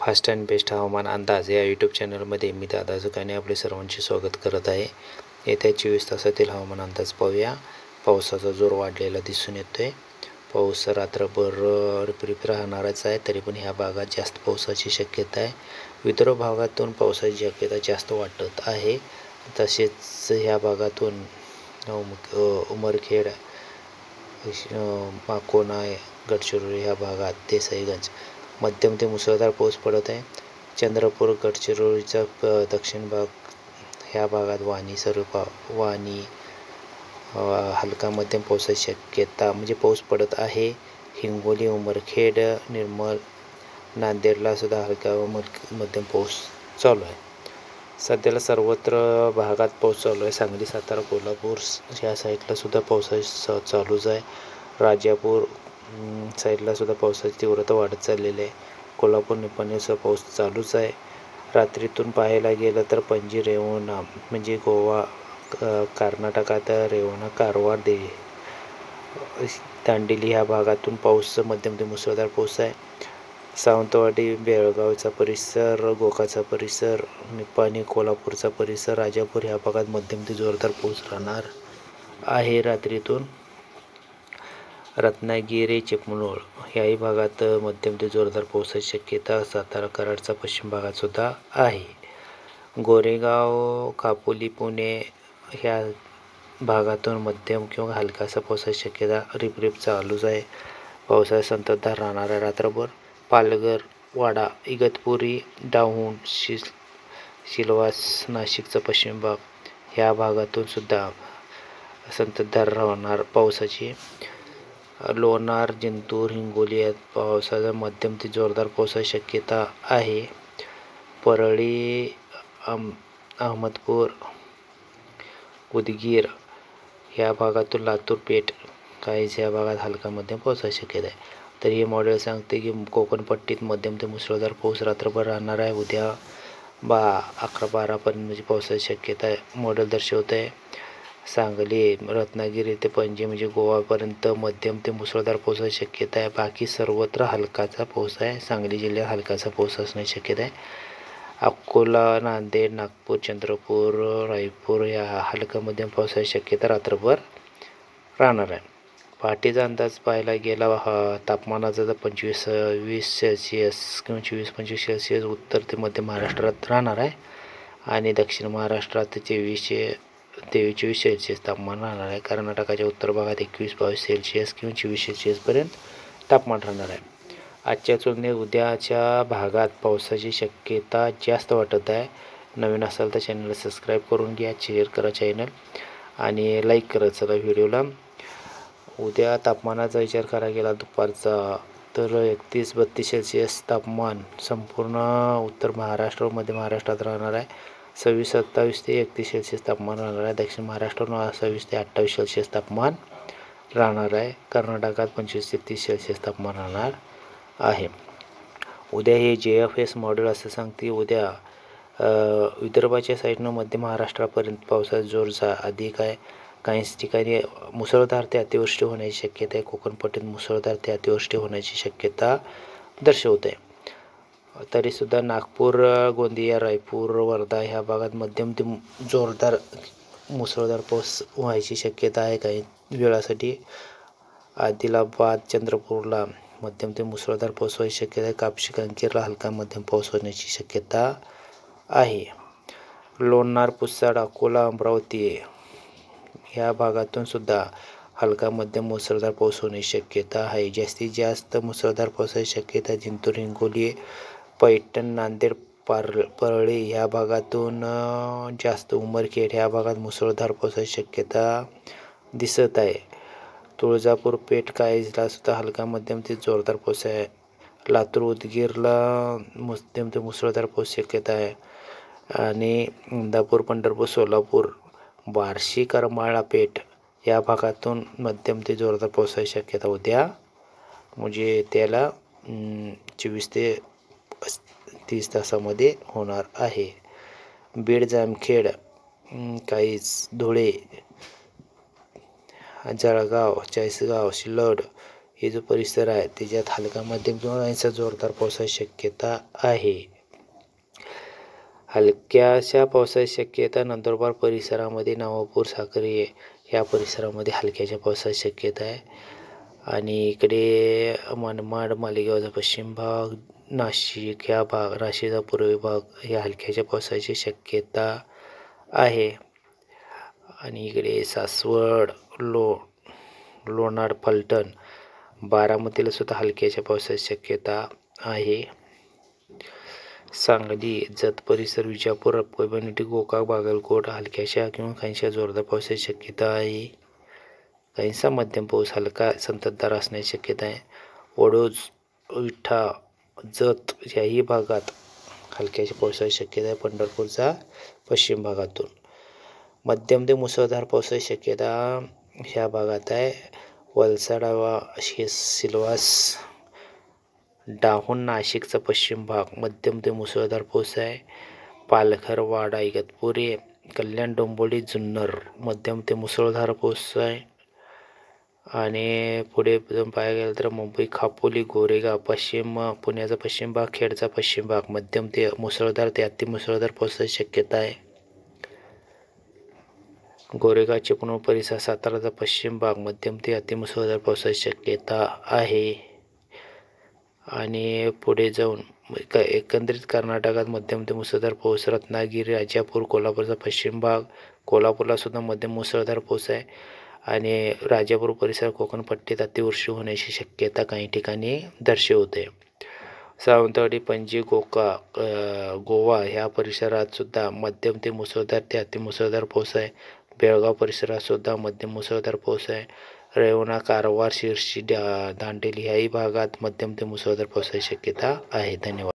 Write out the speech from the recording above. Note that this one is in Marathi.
फास्ट अँड बेस्ट हवामान अंदाज या यूट्यूब चॅनलमध्ये मी दादा जुकाने आपले सर्वांचे स्वागत करत आहे। येत्या 24 तासातील हवामान अंदाज पाहूया। पावसाचा जोर वाढलेला दिसून येतोय। पाऊस रात्रभर रिपरिप राहणारच आहे, तरी पण ह्या भागात जास्त पावसाची शक्यता आहे। विदर्भ भागातून पावसाची शक्यता जास्त वाटत आहे। तसेच ह्या भागातून उमरखेड, माकोना, गडचिरोली ह्या भागात देसाईगंज मध्यम ते मुसळधार पाऊस पडत आहे। चंद्रपूर, गडचिरोलीचा दक्षिण भाग ह्या भागात वाणी हलका मध्यम पावसाची शक्यता म्हणजे पाऊस पडत आहे। हिंगोली, उमरखेड, निर्मल, नांदेडला सुद्धा हलका व मध्यम पाऊस चालू आहे। सध्याला सर्वत्र भागात पाऊस चालू आहे। सांगली, सातारा, कोल्हापूर ह्या साईडला सुद्धा पावसाची चालूच आहे। राजापूर साईडला सुद्धा पावसाची तीव्रता वाढत चाललेली आहे। कोल्हापूर, निपाणीचा पाऊस चालूच आहे। रात्रीतून पाहायला गेलं तर पणजी, रेवणा म्हणजे गोवा, कर्नाटकात रेवणा, कारवार, दांडेली ह्या भागातून पाऊस मध्यम ते मुसळधार पाऊस आहे। सावंतवाडी, बेळगावचा परिसर, गोकाचा परिसर, निपाणी, कोल्हापूरचा परिसर, राजापूर ह्या भागात मध्यम ते जोरदार पाऊस राहणार आहे। रात्रीतून रत्नागिरी, चिपळूण याही भागात मध्यम ते जोरदार पावसाची शक्यता सातारा, कराडचा पश्चिम भागात सुद्धा आहे। गोरेगाव, कापोली, पुणे ह्या भागातून मध्यम किंवा हलकासा पावसाची शक्यता रिपरिप चालूच आहे। पावसाचा संततधार राहणार आहे रात्रभर। पालघर, वाडा, इगतपुरी, डहाणू, सिल्वास, नाशिकचा पश्चिम भाग ह्या भागातून सुद्धा संततधार राहणार पावसाची। लोणार, जिंतूर, हिंगोली यात पावसाचा मध्यम ते जोरदार पावसाची शक्यता आहे। परळी, अहमदपूर, उदगीर ह्या भागातून लातूर, पेठ काहीच या भागात हलका मध्यम पावसाची शक्यता आहे। तर हे मॉडेल सांगते की कोकणपट्टीत मध्यम ते मुसळधार पाऊस रात्रभर राहणार आहे। उद्या 11-12पर्यंत म्हणजे पावसाची शक्यता आहे मॉडेल दर्शवत आहे। सांगली, रत्नागिरी ते पणजी म्हणजे गोवापर्यंत मध्यम ते मुसळधार पावसाची शक्यता आहे। बाकी सर्वत्र हलकाचा पाऊस आहे। सांगली जिल्ह्यात हलकाचा पाऊस असण्याची शक्यता आहे। अकोला, नांदेड, नागपूर, चंद्रपूर, रायपूर या हलका मध्यम पावसाची शक्यता रात्रभर राहणार आहे। पहाटेचा अंदाज पाहायला गेला तापमानाचा तर 25-20 सेल्सिअस किंवा 24-25 सेल्सिअस उत्तर ते मध्य महाराष्ट्रात राहणार आहे आणि दक्षिण महाराष्ट्रात 23-24 सेल्सिअस तापमान राहणार आहे। कर्नाटकाच्या उत्तर भागात 21-22 सेल्सिअस किंवा 24 सेल्सिअसपर्यंत तापमान राहणार आहे। आजच्या तुलनेत उद्याच्या भागात पावसाची शक्यता जास्त वाटत आहे। नवीन असाल तर चॅनलला सबस्क्राईब करून घ्या, शेअर करा चॅनल आणि लाईक करा चला व्हिडिओला। उद्या तापमानाचा विचार करायला गेला दुपारचा तर 31-32 सेल्सिअस तापमान संपूर्ण उत्तर महाराष्ट्र, मध्य महाराष्ट्रात राहणार आहे। 26-27 ते 31 सेल्सिअस तापमान राहणार आहे। दक्षिण महाराष्ट्रात 26 ते 28 सेल्सिअस तापमान राहणार आहे। कर्नाटकात 25 ते 30 सेल्सिअस तापमान राहणार आहे। उद्या हे JFS मॉडेल असं सांगते उद्या विदर्भाच्या साईडनं मध्य महाराष्ट्रापर्यंत पावसाचा जोर अधिक आहे। काही ठिकाणी मुसळधार ते अतिवृष्टी होण्याची शक्यता आहे। कोकणपट्टीत मुसळधार ते अतिवृष्टी होण्याची शक्यता दर्शवत आहे। तरीसुद्धा नागपूर, गोंदिया, रायपूर, वर्धा ह्या भागात मध्यम ते जोरदार मुसळधार पाऊस व्हायची शक्यता आहे काही वेळासाठी। आदिलाबाद, चंद्रपूरला मध्यम ते मुसळधार पाऊस व्हायची शक्यता आहे। कापशी, कांकेरला हलका मध्यम पाऊस होण्याची शक्यता आहे। लोणार, पुसद, अकोला, अमरावती ह्या भागातून सुद्धा हलका मध्यम मुसळधार पाऊस होण्याची शक्यता आहे। जास्तीत जास्त मुसळधार पावसाची शक्यता जिंतूर, हिंगोली, पैठण, नांदेड, परळी ह्या भागातून जास्त। उमरखेड ह्या भागात मुसळधार पावसाची शक्यता दिसत आहे। तुळजापूर, पेठ काहीजला सुद्धा हलका मध्यम ते जोरदार पाऊस आहे। लातूर, उदगीरला मध्यम ते मुसळधार पाऊस शक्यता आहे आणि इंदापूर, पंढरपूर, सोलापूर, बार्शी, करमाळा, पेठ या भागातून मध्यम ते जोरदार पावसाची शक्यता उद्या म्हणजे त्याला 24 ते 30 तासामध्ये होणार आहे। बीड, जामखेड, काहीच, धुळे, जळगाव, चाळीसगाव, सिल्लोड हे जो परिसर आहे त्याच्यात हलका मध्यम किंवा काहीसा जोरदार पावसाची शक्यता आहे. हलक्याशा पावसाची शक्यता नंदुरबार परिसरामध्ये नवापूर साक्री या परिसरामध्ये हलक्याशा पावसाची शक्यता आहे. आणि इकडे मनमाड मालेगावचा पश्चिम भाग, नाशिक ह्या नाशिकचा पूर्व भाग या हलक्याच्या पावसाची शक्यता आहे. आणि इकडे सासवड, लोणार, फलटण, बारामतीला सुद्धा हलक्याच्या पावसाची शक्यता आहे. सांगली, जत परिसर, विजापूर, परभणी, गोकाक, बागलकोट हलक्याशा किंवा काहीशा जोरदार पावसाची शक्यता आहे. काहीसा मध्यम पाऊस हलका संततधार असण्याची शक्यता आहे. वडोज, विठा, जत याही भागात हलक्याच्या पावसाची शक्यता आहे. पंढरपूरचा पश्चिम भागातून मध्यम ते मुसळधार पावसाची शक्यता ह्या भागात आहे. वलसाड, सिल्वास, डाहून, नाशिकचा पश्चिम भाग मध्यम ते मुसळधार पाऊस आहे. पालघर, वाडा, इगतपुरी, कल्याण, डोंबिवली, जुन्नर मध्यम ते मुसळधार पाऊस आहे. आणि पुढे पाहायला गेलं तर मुंबई, खापोली, गोरेगाव, पुण्याचा पश्चिम भाग, खेडचा पश्चिम भाग मध्यम ते मुसळधार ते अतिमुसळधार पावसाची शक्यता आहे. गोरेगाव, चिपळूण परिसर, साताराचा पश्चिम भाग मध्यम ते अतिमुसळधार पावसाची शक्यता आहे. आणि पुढे जाऊन एकंदरीत कर्नाटकात मध्यम ते मुसळधार पाऊस. रत्नागिरी, राजापूर, कोल्हापूरचा पश्चिम भाग, कोल्हापूरला सुद्धा मध्यम मुसळधार पाऊस आहे. आणि राजापूर परिसर, कोकण पट्टीत अतिवृष्टी होण्याची शक्यता काही ठिकाणी दर्शवते. सावंतवाडी, पणजी, गोवा ह्या परिसरात सुद्धा मध्यम ते मुसळधार ते अतिमुसळधार पाऊस आहे. बेळगाव परिसरात सुद्धा मध्यम मुसळधार पाऊस आहे. रेवणा, कारवार, शिर्शी, दांडेली ह्याही भागात मध्यम ते मुसळधार पावसाची शक्यता आहे. धन्यवाद.